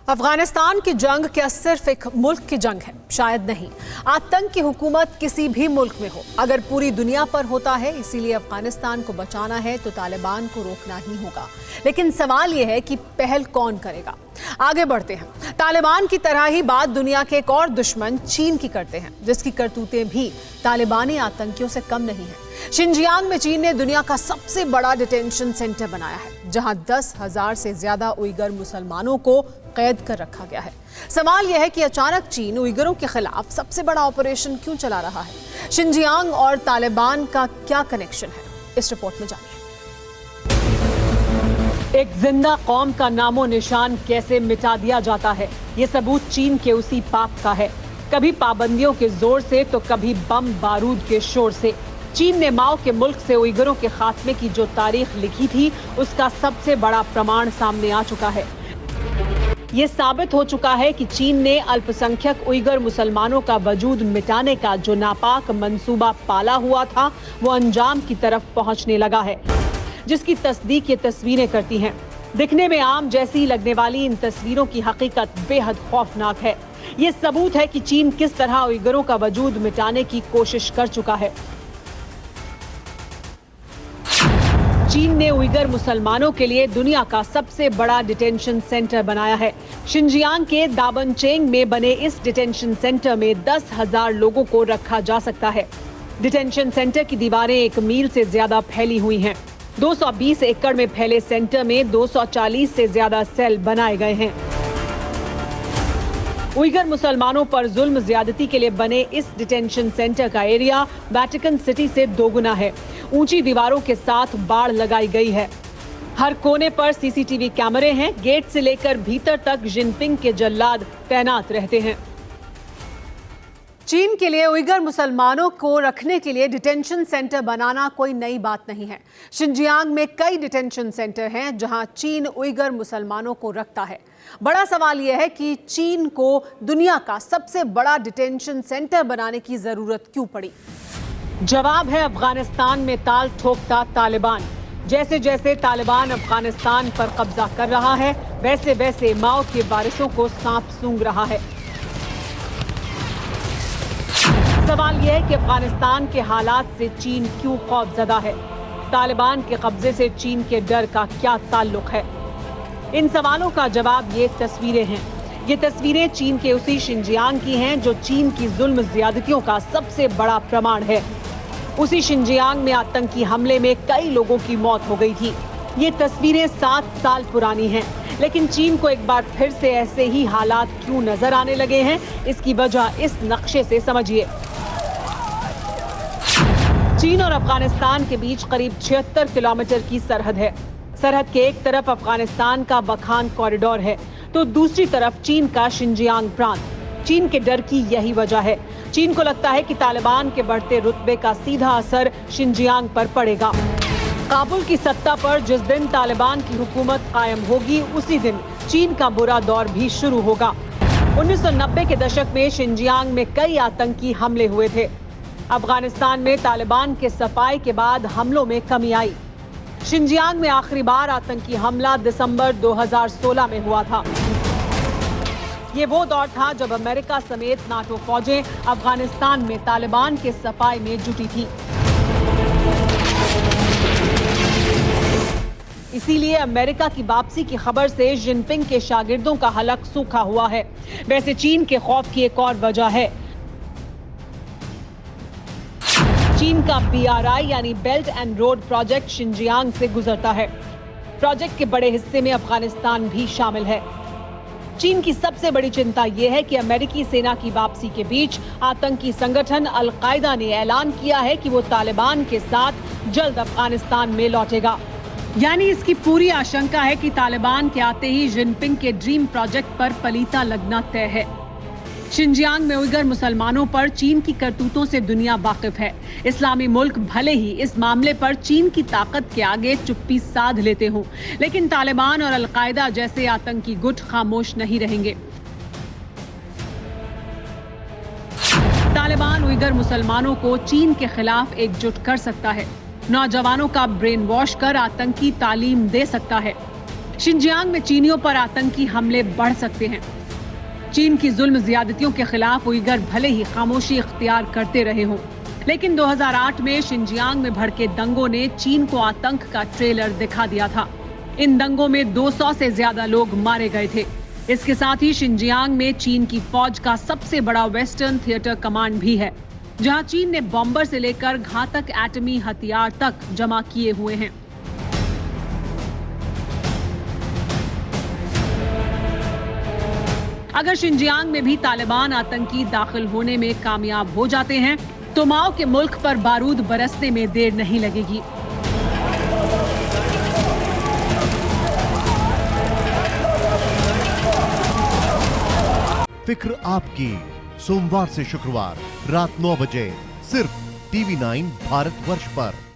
अफगानिस्तान की जंग क्या सिर्फ एक मुल्क की जंग है? शायद नहीं। आतंक की हुकूमत किसी भी मुल्क में हो, अगर पूरी दुनिया पर होता है। इसीलिए अफगानिस्तान को बचाना है तो तालिबान को रोकना ही होगा। लेकिन सवाल यह है कि पहल कौन करेगा? आगे बढ़ते हैं। तालिबान की तरह ही बात दुनिया के एक और दुश्मन चीन की करते हैं, जिसकी करतूतें भी तालिबानी आतंकियों से कम नहीं है। शिनजियांग में चीन ने दुनिया का सबसे बड़ा डिटेंशन सेंटर बनाया है, जहां 10,000 से ज्यादा उइगर मुसलमानों को कैद कर रखा गया है। सवाल यह है कि अचानक चीन उइगरों के खिलाफ सबसे बड़ा ऑपरेशन क्यों चला रहा है? शिनजियांग और तालिबान का क्या कनेक्शन है? इस रिपोर्ट में जानिए। एक जिंदा कौम का नामो निशान कैसे मिटा दिया जाता है, ये सबूत चीन के उसी पाप का है। कभी पाबंदियों के जोर से तो कभी बम बारूद के शोर से। चीन ने माओ के मुल्क से उइगरों के खात्मे की जो तारीख लिखी थी, उसका सबसे बड़ा प्रमाण सामने आ चुका है। ये साबित हो चुका है कि चीन ने अल्पसंख्यक उइगर मुसलमानों का वजूद मिटाने का जो नापाक मंसूबा पाला हुआ था, वो अंजाम की तरफ पहुंचने लगा है, जिसकी तस्दीक ये तस्वीरें करती हैं। दिखने में आम जैसी लगने वाली इन तस्वीरों की हकीकत बेहद खौफनाक है। ये सबूत है कि चीन किस तरह उइगरों का वजूद मिटाने की कोशिश कर चुका है। चीन ने उइगर मुसलमानों के लिए दुनिया का सबसे बड़ा डिटेंशन सेंटर बनाया है। शिनजियांग के दाबनचेंग में बने इस डिटेंशन सेंटर में 10,000 लोगों को रखा जा सकता है। डिटेंशन सेंटर की दीवारें 1 मील से ज्यादा फैली हुई हैं। 220 एकड़ में फैले सेंटर में 240 से ज्यादा सेल बनाए गए हैं। उइगर मुसलमानों पर जुल्म ज्यादती के लिए बने इस डिटेंशन सेंटर का एरिया वेटिकन सिटी से दोगुना है। ऊंची दीवारों के साथ बाड़ लगाई गई है। हर कोने पर सीसीटीवी कैमरे हैं। गेट से लेकर भीतर तक जिनपिंग के जल्लाद तैनात रहते हैं। चीन के लिए उइगर मुसलमानों को रखने के लिए डिटेंशन सेंटर बनाना कोई नई बात नहीं है। शिनजियांग में कई डिटेंशन सेंटर हैं जहां चीन उइगर मुसलमानों को रखता है। बड़ा सवाल यह है कि चीन को दुनिया का सबसे बड़ा डिटेंशन सेंटर बनाने की जरूरत क्यों पड़ी? जवाब है अफगानिस्तान में ताल ठोकता तालिबान। जैसे जैसे तालिबान अफगानिस्तान पर कब्जा कर रहा है, वैसे वैसे माओ के वारिसों को सांप सूंघ रहा है। सवाल यह है कि अफगानिस्तान के हालात से चीन क्यों खौफजदा है? तालिबान के कब्जे से चीन के डर का क्या ताल्लुक है? इन सवालों का जवाब ये तस्वीरें हैं। ये तस्वीरें चीन के उसी शिनजियांग की हैं जो चीन की जुल्म ज्यादतियों का सबसे बड़ा प्रमाण है। उसी शिनजियांग में आतंकी हमले में कई लोगों की मौत हो गई थी। ये तस्वीरें 7 साल पुरानी हैं, लेकिन चीन को एक बार फिर से ऐसे ही हालात क्यों नजर आने लगे हैं? इसकी वजह इस नक्शे से समझिए। चीन और अफगानिस्तान के बीच करीब 76 किलोमीटर की सरहद है। सरहद के एक तरफ अफगानिस्तान का वखान कॉरिडोर है, तो दूसरी तरफ चीन का शिनजियांग प्रांत। चीन के डर की यही वजह है। चीन को लगता है कि तालिबान के बढ़ते रुतबे का सीधा असर शिनजियांग पर पड़ेगा। काबुल की सत्ता पर जिस दिन तालिबान की हुकूमत कायम होगी, उसी दिन चीन का बुरा दौर भी शुरू होगा। 1990 के दशक में शिनजियांग में कई आतंकी हमले हुए थे। अफगानिस्तान में तालिबान के सफाई के बाद हमलों में कमी आई। शिनजियांग में आखिरी बार आतंकी हमला दिसंबर 2016 में हुआ था। ये वो दौर था जब अमेरिका समेत नाटो फौजें अफगानिस्तान में तालिबान के सफाई में जुटी थी। इसीलिए अमेरिका की वापसी की खबर से जिनपिंग के शागिर्दों का हलक सूखा हुआ है। वैसे चीन के खौफ की एक और वजह है। चीन का BRI यानी belt and road project Xinjiang से गुजरता है। प्रोजेक्ट के बड़े हिस्से में अफगानिस्तान भी शामिल है। चीन की सबसे बड़ी चिंता यह है कि अमेरिकी सेना की वापसी के बीच आतंकी संगठन अल-कायदा ने ऐलान किया है कि वो तालिबान के साथ जल्द अफगानिस्तान में लौटेगा। यानी इसकी पूरी आशंका है कि तालिबान के आते ही जिनपिंग के ड्रीम प्रोजेक्ट पर पलीता लगना तय है। शिनजियांग में उइगर मुसलमानों पर चीन की करतूतों से दुनिया वाकिफ है। इस्लामी मुल्क भले ही इस मामले पर चीन की ताकत के आगे चुप्पी साध लेते हों, लेकिन तालिबान और अल-कायदा जैसे आतंकी गुट खामोश नहीं रहेंगे। तालिबान उइगर मुसलमानों को चीन के खिलाफ एकजुट कर सकता है। नौजवानों का ब्रेन वॉश कर आतंकी तालीम दे सकता है। शिनजियांग में चीनियों पर आतंकी हमले बढ़ सकते हैं। चीन की जुल्म ज्यादतियों के खिलाफ उइगर भले ही खामोशी इख्तियार करते रहे हों, लेकिन 2008 में शिनजियांग में भड़के दंगों ने चीन को आतंक का ट्रेलर दिखा दिया था। इन दंगों में 200 से ज्यादा लोग मारे गए थे। इसके साथ ही शिनजियांग में चीन की फौज का सबसे बड़ा वेस्टर्न थिएटर कमांड भी है, जहां चीन ने बॉम्बर से लेकर घातक एटमी हथियार तक जमा किए हुए हैं। अगर शिनजियांग में भी तालिबान आतंकी दाखिल होने में कामयाब हो जाते हैं तो माओ के मुल्क पर बारूद बरसने में देर नहीं लगेगी। फिक्र आपकी, सोमवार से शुक्रवार रात 9 बजे सिर्फ TV9 भारतवर्ष पर।